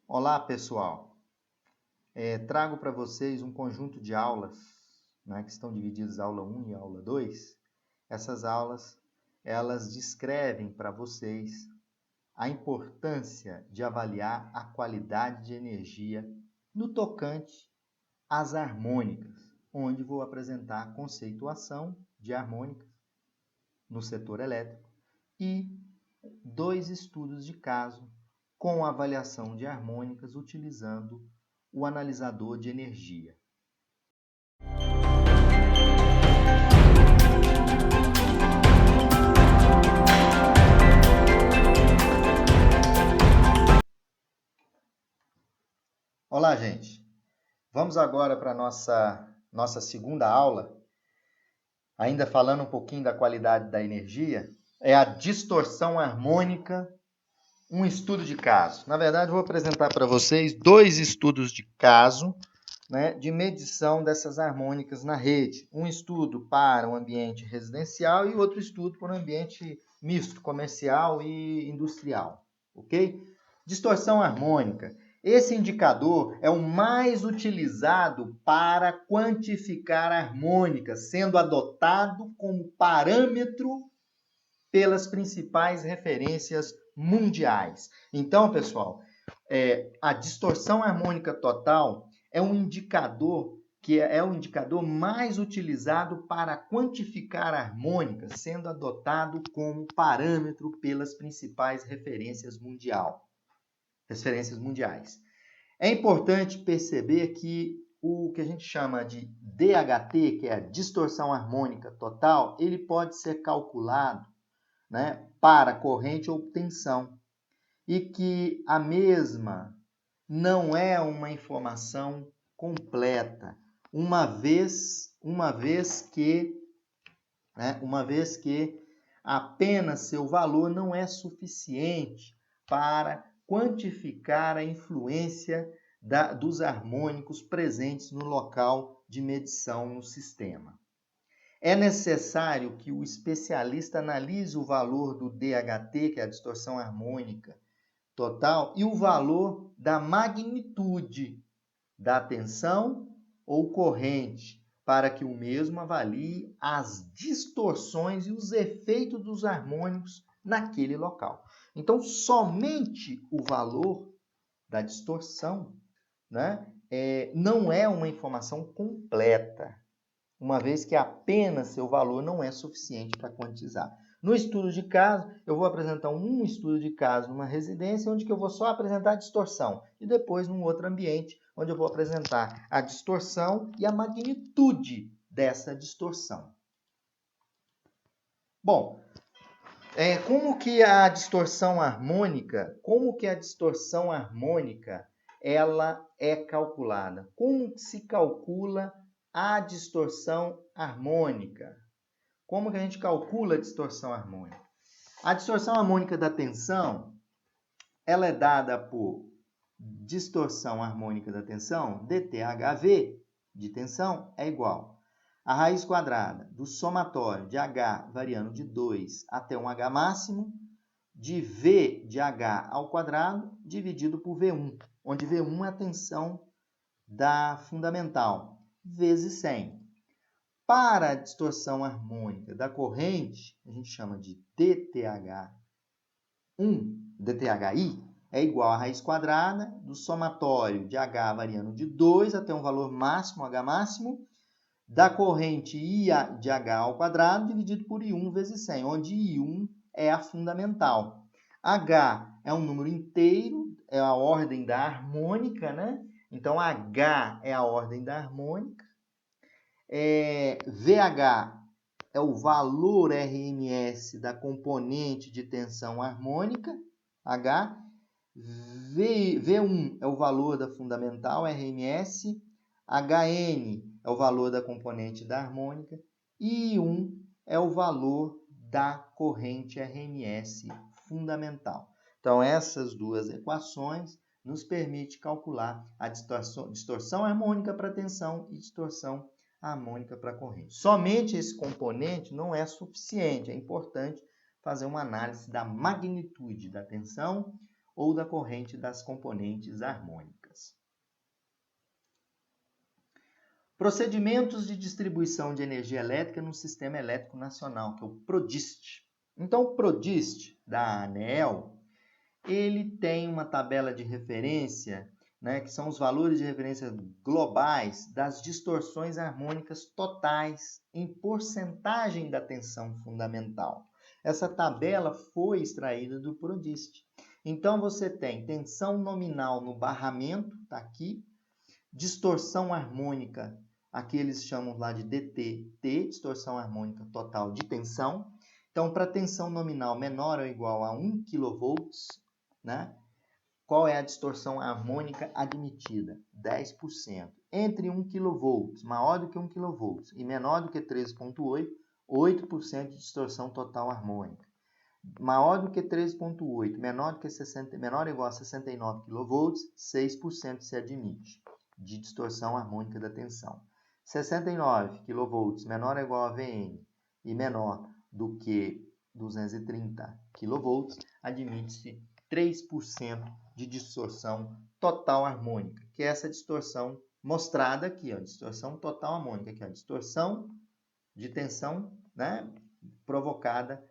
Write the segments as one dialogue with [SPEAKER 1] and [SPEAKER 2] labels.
[SPEAKER 1] Olá, pessoal. Trago para vocês um conjunto de aulas, né, que estão divididas em aula 1 e aula 2. Essas aulas, elas descrevem para vocês a importância de avaliar a qualidade de energia no tocante às harmônicas, onde vou apresentar a conceituação de harmônicas no setor elétrico e 2 estudos de caso com avaliação de harmônicas utilizando o analisador de energia. Olá, gente. Vamos agora para a nossa segunda aula, ainda falando um pouquinho da qualidade da energia, é a distorção harmônica, um estudo de caso. Na verdade, vou apresentar para vocês 2 estudos de caso, né, de medição dessas harmônicas na rede. Um estudo para um ambiente residencial e outro estudo para um ambiente misto, comercial e industrial, ok? Distorção harmônica. Esse indicador é o mais utilizado para quantificar harmônicas, sendo adotado como parâmetro pelas principais referências mundiais. Então, pessoal, a distorção harmônica total é um indicador que é o indicador mais utilizado para quantificar harmônicas, sendo adotado como parâmetro pelas principais referências mundiais. É importante perceber que o que a gente chama de DHT, que é a distorção harmônica total, ele pode ser calculado, né, para corrente ou tensão, e que a mesma não é uma informação completa, uma vez que apenas seu valor não é suficiente para quantificar a influência dos harmônicos presentes no local de medição no sistema. É necessário que o especialista analise o valor do DHT, que é a distorção harmônica total, e o valor da magnitude da tensão ou corrente, para que o mesmo avalie as distorções e os efeitos dos harmônicos naquele local. Então, somente o valor da distorção, né, não é uma informação completa, uma vez que apenas seu valor não é suficiente para quantizar. No estudo de caso, eu vou apresentar um estudo de caso numa residência, onde que eu vou só apresentar a distorção, e depois num outro ambiente, onde eu vou apresentar a distorção e a magnitude dessa distorção. Bom, como que a distorção harmônica ela é calculada? Como se calcula a distorção harmônica? Como que a gente calcula a distorção harmônica? A distorção harmônica da tensão, ela é dada por distorção harmônica da tensão, DTHV, de tensão, é igual a raiz quadrada do somatório de H variando de 2 até 1H máximo, de V de H ao quadrado, dividido por V1, onde V1 é a tensão da fundamental, vezes 100. Para a distorção harmônica da corrente, a gente chama de DTHI, é igual a raiz quadrada do somatório de H variando de 2 até um valor máximo, H máximo, da corrente I de H ao quadrado, dividido por I1 vezes 100, onde I1 é a fundamental. H é um número inteiro, é a ordem da harmônica, né? Então, H é a ordem da harmônica. VH é o valor RMS da componente de tensão harmônica, H. V1 é o valor da fundamental, RMS. HN é o valor da componente da harmônica. E I1 é o valor da corrente RMS fundamental. Então, essas duas equações nos permitem calcular a distorção harmônica para tensão e distorção harmônica para corrente. Somente esse componente não é suficiente, é importante fazer uma análise da magnitude da tensão ou da corrente das componentes harmônicas. Procedimentos de distribuição de energia elétrica no Sistema Elétrico Nacional, que é o PRODIST. Então, o PRODIST da ANEEL, ele tem uma tabela de referência, né, que são os valores de referência globais das distorções harmônicas totais em porcentagem da tensão fundamental. Essa tabela foi extraída do PRODIST. Então, você tem tensão nominal no barramento, está aqui, distorção harmônica, aqui eles chamam lá de DT, distorção harmônica total de tensão. Então, para tensão nominal menor ou igual a 1 kV, né? Qual é a distorção harmônica admitida? 10%. Entre 1 kV, maior do que 1 kV e menor do que 13,8, 8% de distorção total harmônica. Maior do que 13,8, menor ou igual a 69 kV, 6% se admite de distorção harmônica da tensão. 69 kV menor ou igual a Vn e menor do que 230 kV, admite-se 3% de distorção total harmônica, que é essa distorção mostrada aqui, ó, distorção total harmônica, que é a distorção de tensão, né, provocada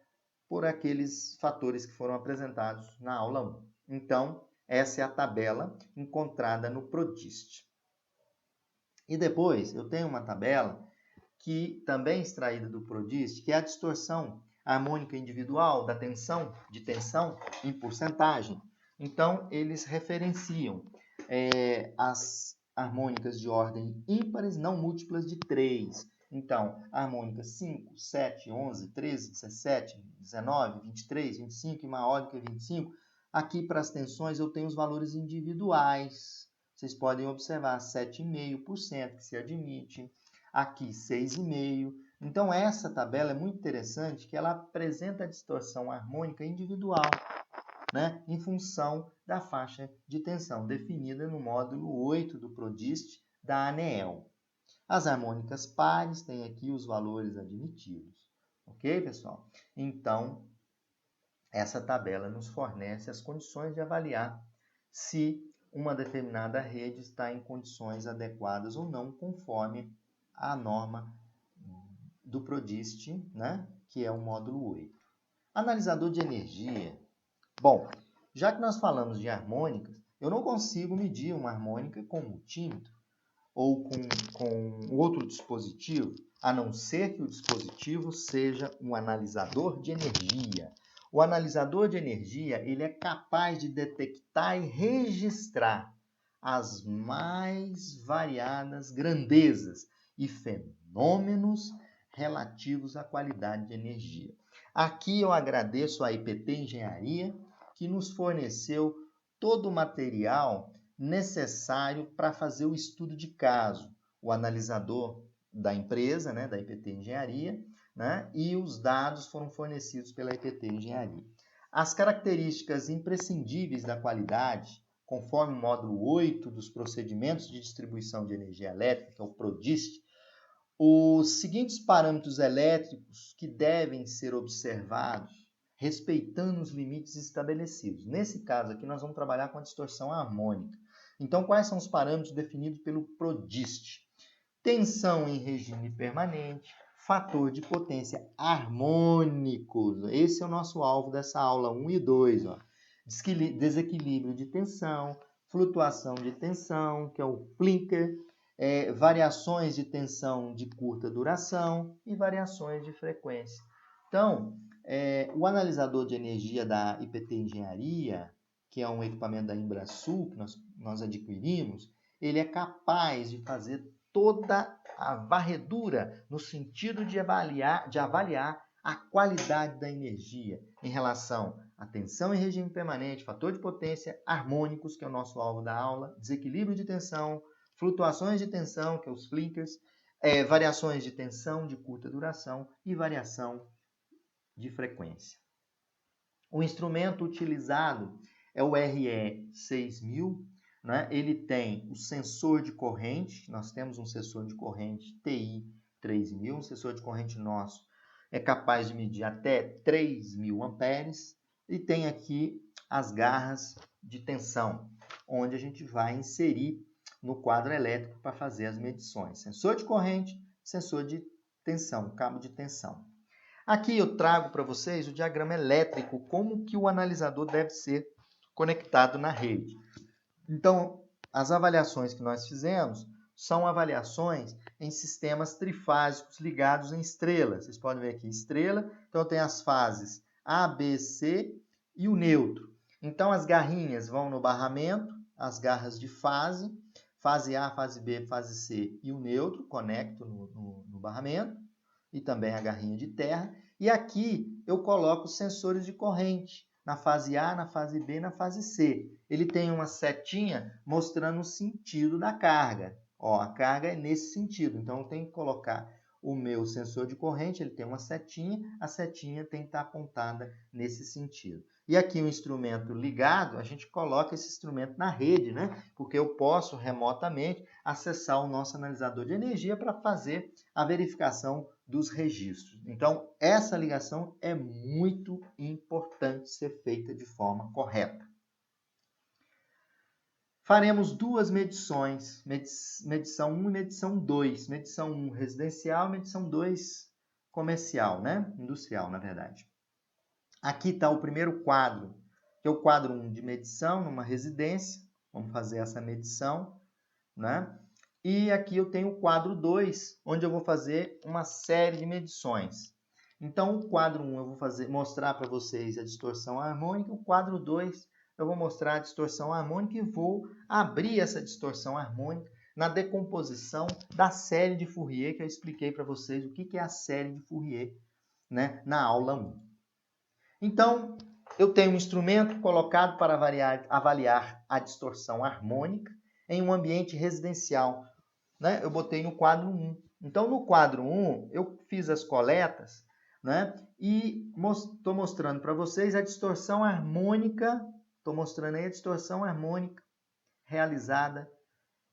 [SPEAKER 1] por aqueles fatores que foram apresentados na aula 1. Então, essa é a tabela encontrada no PRODIST. E depois eu tenho uma tabela que também é extraída do PRODIST, que é a distorção harmônica individual da tensão, de tensão em porcentagem. Então, eles referenciam as harmônicas de ordem ímpares não múltiplas de 3. Então, harmônicas 5, 7, 11, 13, 17, 19, 23, 25 e maior do que 25. Aqui, para as tensões, eu tenho os valores individuais. Vocês podem observar 7,5% que se admite, aqui 6,5%. Então, essa tabela é muito interessante, que ela apresenta a distorção harmônica individual, né, em função da faixa de tensão, definida no módulo 8 do PRODIST da ANEEL. As harmônicas pares têm aqui os valores admitidos. Ok, pessoal? Então, essa tabela nos fornece as condições de avaliar se uma determinada rede está em condições adequadas ou não, conforme a norma do PRODIST, né, que é o módulo 8. Analisador de energia. Bom, já que nós falamos de harmônicas, eu não consigo medir uma harmônica com multímetro ou com outro dispositivo, a não ser que o dispositivo seja um analisador de energia. O analisador de energia, ele é capaz de detectar e registrar as mais variadas grandezas e fenômenos relativos à qualidade de energia. Aqui eu agradeço à IPT Engenharia, que nos forneceu todo o material necessário para fazer o estudo de caso, o analisador da empresa, né, da IPT Engenharia, né, e os dados foram fornecidos pela IPT Engenharia. As características imprescindíveis da qualidade, conforme o módulo 8 dos procedimentos de distribuição de energia elétrica, que é o PRODIST, os seguintes parâmetros elétricos que devem ser observados, respeitando os limites estabelecidos. Nesse caso aqui, nós vamos trabalhar com a distorção harmônica. Então, quais são os parâmetros definidos pelo PRODIST? Tensão em regime permanente, fator de potência harmônicos. Esse é o nosso alvo dessa aula 1 e 2. Ó. Desequilíbrio de tensão, flutuação de tensão, que é o Plinker, variações de tensão de curta duração e variações de frequência. Então, o analisador de energia da IPT Engenharia, que é um equipamento da Embrasul que nós adquirimos, ele é capaz de fazer toda a varredura no sentido de avaliar a qualidade da energia em relação à tensão em regime permanente, fator de potência, harmônicos, que é o nosso alvo da aula, desequilíbrio de tensão, flutuações de tensão, que é os Flinkers, variações de tensão de curta duração e variação de frequência. O instrumento utilizado é o RE 6000, né? Ele tem o sensor de corrente, nós temos um sensor de corrente TI 3000, um sensor de corrente nosso é capaz de medir até 3.000 amperes, e tem aqui as garras de tensão, onde a gente vai inserir no quadro elétrico para fazer as medições. Sensor de corrente, sensor de tensão, cabo de tensão. Aqui eu trago para vocês o diagrama elétrico, como que o analisador deve ser conectado na rede. Então, as avaliações que nós fizemos são avaliações em sistemas trifásicos ligados em estrelas. Vocês podem ver aqui, estrela, então tem as fases A, B, C e o neutro. Então, as garrinhas vão no barramento, as garras de fase A, fase B, fase C e o neutro, conecto no barramento, e também a garrinha de terra. E aqui eu coloco os sensores de corrente, na fase A, na fase B, na fase C. Ele tem uma setinha mostrando o sentido da carga. Ó, a carga é nesse sentido, então eu tenho que colocar o meu sensor de corrente, ele tem uma setinha, a setinha tem que estar apontada nesse sentido. E aqui o instrumento ligado, a gente coloca esse instrumento na rede, né? Porque eu posso remotamente acessar o nosso analisador de energia para fazer a verificação dos registros. Então, essa ligação é muito importante ser feita de forma correta. Faremos duas medições, medição 1 e medição 2. Medição 1 residencial, medição 2 comercial, né? Industrial, na verdade. Aqui está o primeiro quadro, que é o quadro 1 de medição numa residência. Vamos fazer essa medição, né? E aqui eu tenho o quadro 2, onde eu vou fazer uma série de medições. Então, o quadro 1 eu vou mostrar para vocês a distorção harmônica, o quadro 2 eu vou mostrar a distorção harmônica e vou abrir essa distorção harmônica na decomposição da série de Fourier, que eu expliquei para vocês o que é a série de Fourier, né, na aula 1. Então, eu tenho um instrumento colocado para avaliar a distorção harmônica em um ambiente residencial, né? Eu botei no quadro 1. Então, no quadro 1, eu fiz as coletas, né? E estou mostrando para vocês a distorção harmônica. Estou mostrando aí a distorção harmônica realizada,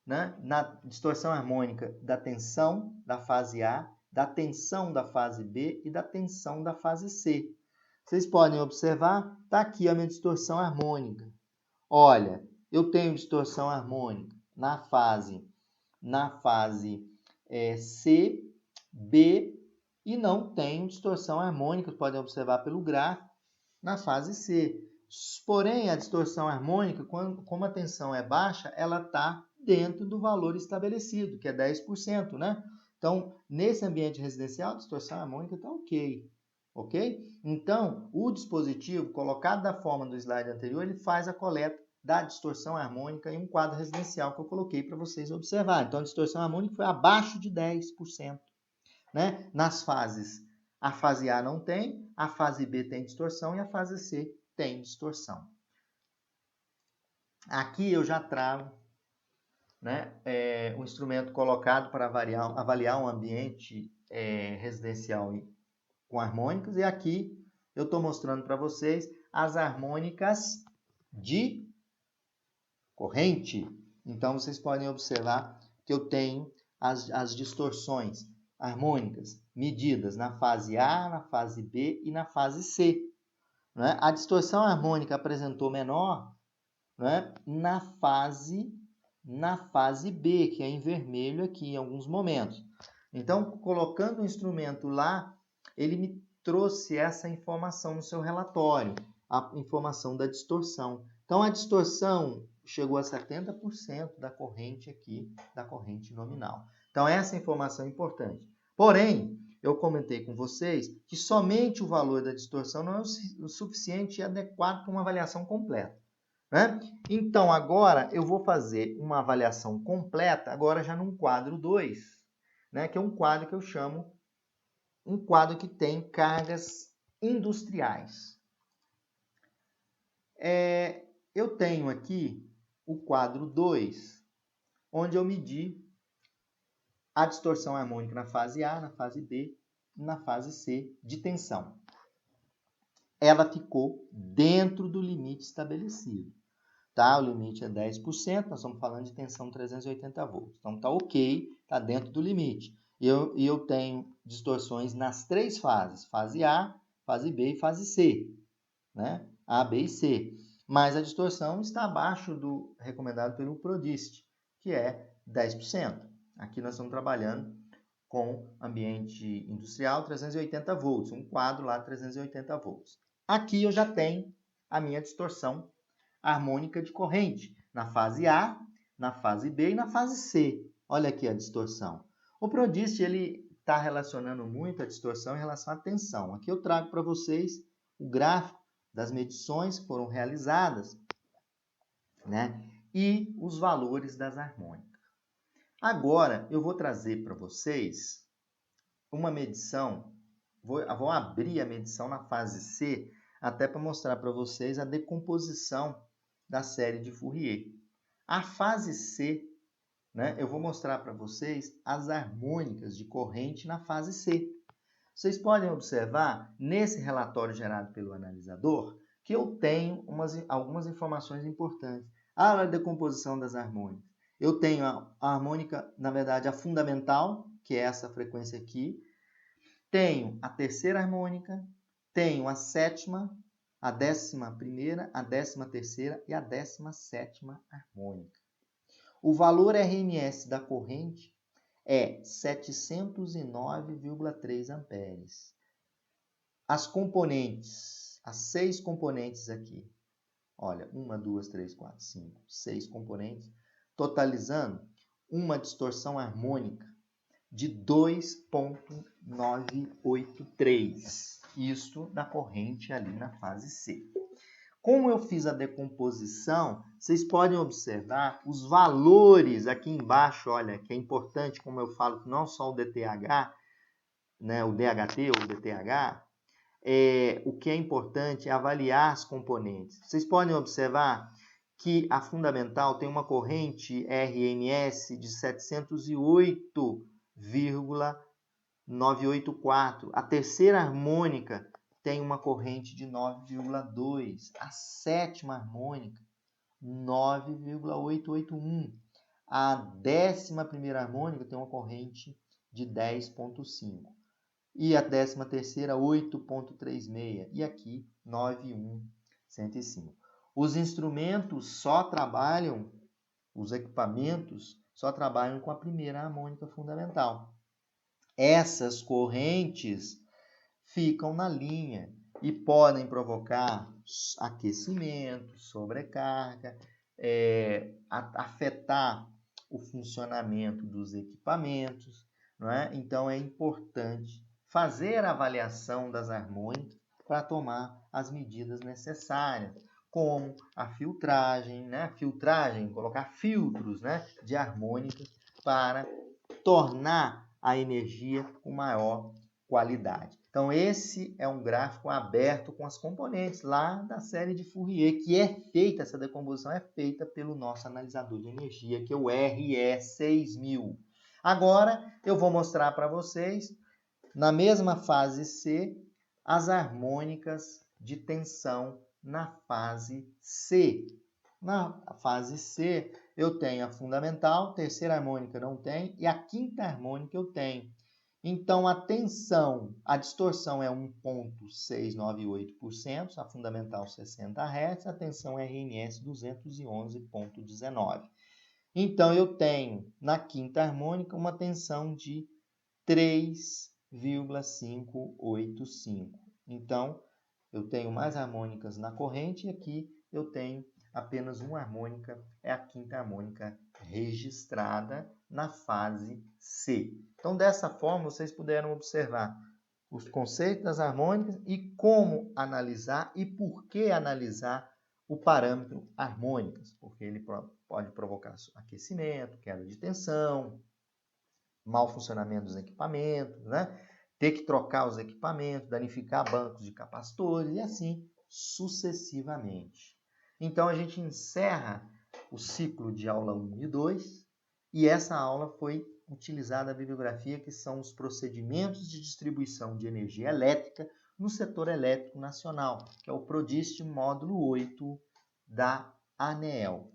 [SPEAKER 1] né? Na distorção harmônica da tensão da fase A, da tensão da fase B e da tensão da fase C. Vocês podem observar, está aqui a minha distorção harmônica. Olha, eu tenho distorção harmônica na fase C, B, e não tenho distorção harmônica, podem observar pelo gráfico, na fase C. Porém, a distorção harmônica, como a tensão é baixa, ela está dentro do valor estabelecido, que é 10%, né? Então, nesse ambiente residencial, a distorção harmônica está ok. Ok? Então, o dispositivo, colocado da forma do slide anterior, ele faz a coleta da distorção harmônica em um quadro residencial que eu coloquei para vocês observarem. Então, a distorção harmônica foi abaixo de 10%. Né? Nas fases, a fase A não tem, a fase B tem distorção e a fase C tem distorção. Aqui eu já trago, né, um instrumento colocado para avaliar um ambiente residencial com harmônicas, e aqui eu estou mostrando para vocês as harmônicas de corrente. Então, vocês podem observar que eu tenho as distorções harmônicas medidas na fase A, na fase B e na fase C. Né? A distorção harmônica apresentou menor, né, na fase B, que é em vermelho aqui em alguns momentos. Então, colocando o instrumento lá, ele me trouxe essa informação no seu relatório, a informação da distorção. Então, a distorção chegou a 70% da corrente aqui, da corrente nominal. Então, essa informação é importante. Porém, eu comentei com vocês que somente o valor da distorção não é o suficiente e adequado para uma avaliação completa. Né? Então, agora eu vou fazer uma avaliação completa, agora já num quadro 2, né? Que é um quadro que eu chamo um quadro que tem cargas industriais. Eu tenho aqui o quadro 2, onde eu medi a distorção harmônica na fase A, na fase B e na fase C de tensão. Ela ficou dentro do limite estabelecido. Tá? O limite é 10%, nós estamos falando de tensão 380 volts. Então, está ok, está dentro do limite. E eu tenho distorções nas três fases, fase A, fase B e fase C. Né? A, B e C. mas a distorção está abaixo do recomendado pelo PRODIST, que é 10%. Aqui nós estamos trabalhando com ambiente industrial 380 volts, um quadro lá 380 volts. Aqui eu já tenho a minha distorção harmônica de corrente, na fase A, na fase B e na fase C. Olha aqui a distorção. O PRODIST ele está relacionando muito a distorção em relação à tensão. Aqui eu trago para vocês o gráfico das medições que foram realizadas, né? E os valores das harmônicas. Agora eu vou trazer para vocês uma medição, vou abrir a medição na fase C, até para mostrar para vocês a decomposição da série de Fourier. A fase C, né, eu vou mostrar para vocês as harmônicas de corrente na fase C. Vocês podem observar, nesse relatório gerado pelo analisador, que eu tenho algumas informações importantes. A decomposição das harmônicas. Eu tenho a harmônica, na verdade, a fundamental, que é essa frequência aqui. Tenho a terceira harmônica, tenho a sétima, a 11ª, a 13ª e a 17ª harmônica. O valor RMS da corrente é 709,3 amperes. As componentes, as 6 componentes aqui, olha, 1, 2, 3, 4, 5, 6 componentes, totalizando uma distorção harmônica de 2,983. Isto da corrente ali na fase C. Como eu fiz a decomposição, vocês podem observar os valores aqui embaixo, olha, que é importante, como eu falo, não só o DTH, né, o DHT ou o DTH, o que é importante é avaliar as componentes. Vocês podem observar que a fundamental tem uma corrente RMS de 708,984. A terceira harmônica tem uma corrente de 9,2. A sétima harmônica, 9,881. A 11ª harmônica tem uma corrente de 10,5. E a 13ª, 8,36. E aqui, 9,105. Os instrumentos só trabalham, os equipamentos só trabalham com a primeira harmônica fundamental. Essas correntes ficam na linha e podem provocar aquecimento, sobrecarga, afetar o funcionamento dos equipamentos, não é? Então é importante fazer a avaliação das harmônicas para tomar as medidas necessárias, como a filtragem, né? Colocar filtros, né, de harmônicas para tornar a energia com maior qualidade. Então, esse é um gráfico aberto com as componentes lá da série de Fourier, que é feita, essa decomposição é feita pelo nosso analisador de energia, que é o RE6000. Agora, eu vou mostrar para vocês, na mesma fase C, as harmônicas de tensão na fase C. Na fase C, eu tenho a fundamental, terceira harmônica não tem, e a quinta harmônica eu tenho. Então, a tensão, a distorção é 1,698%, a fundamental 60 Hz, a tensão RMS 211,19. Então, eu tenho, na quinta harmônica, uma tensão de 3,585. Então, eu tenho mais harmônicas na corrente e aqui eu tenho apenas uma harmônica, é a quinta harmônica registrada na fase C. Então, dessa forma, vocês puderam observar os conceitos das harmônicas e como analisar e por que analisar o parâmetro harmônicas, porque ele pode provocar aquecimento, queda de tensão, mau funcionamento dos equipamentos, né? Ter que trocar os equipamentos, danificar bancos de capacitores e assim sucessivamente. Então, a gente encerra o ciclo de aula 1 e 2 e essa aula foi utilizada a bibliografia que são os procedimentos de distribuição de energia elétrica no setor elétrico nacional, que é o PRODIST módulo 8 da ANEEL.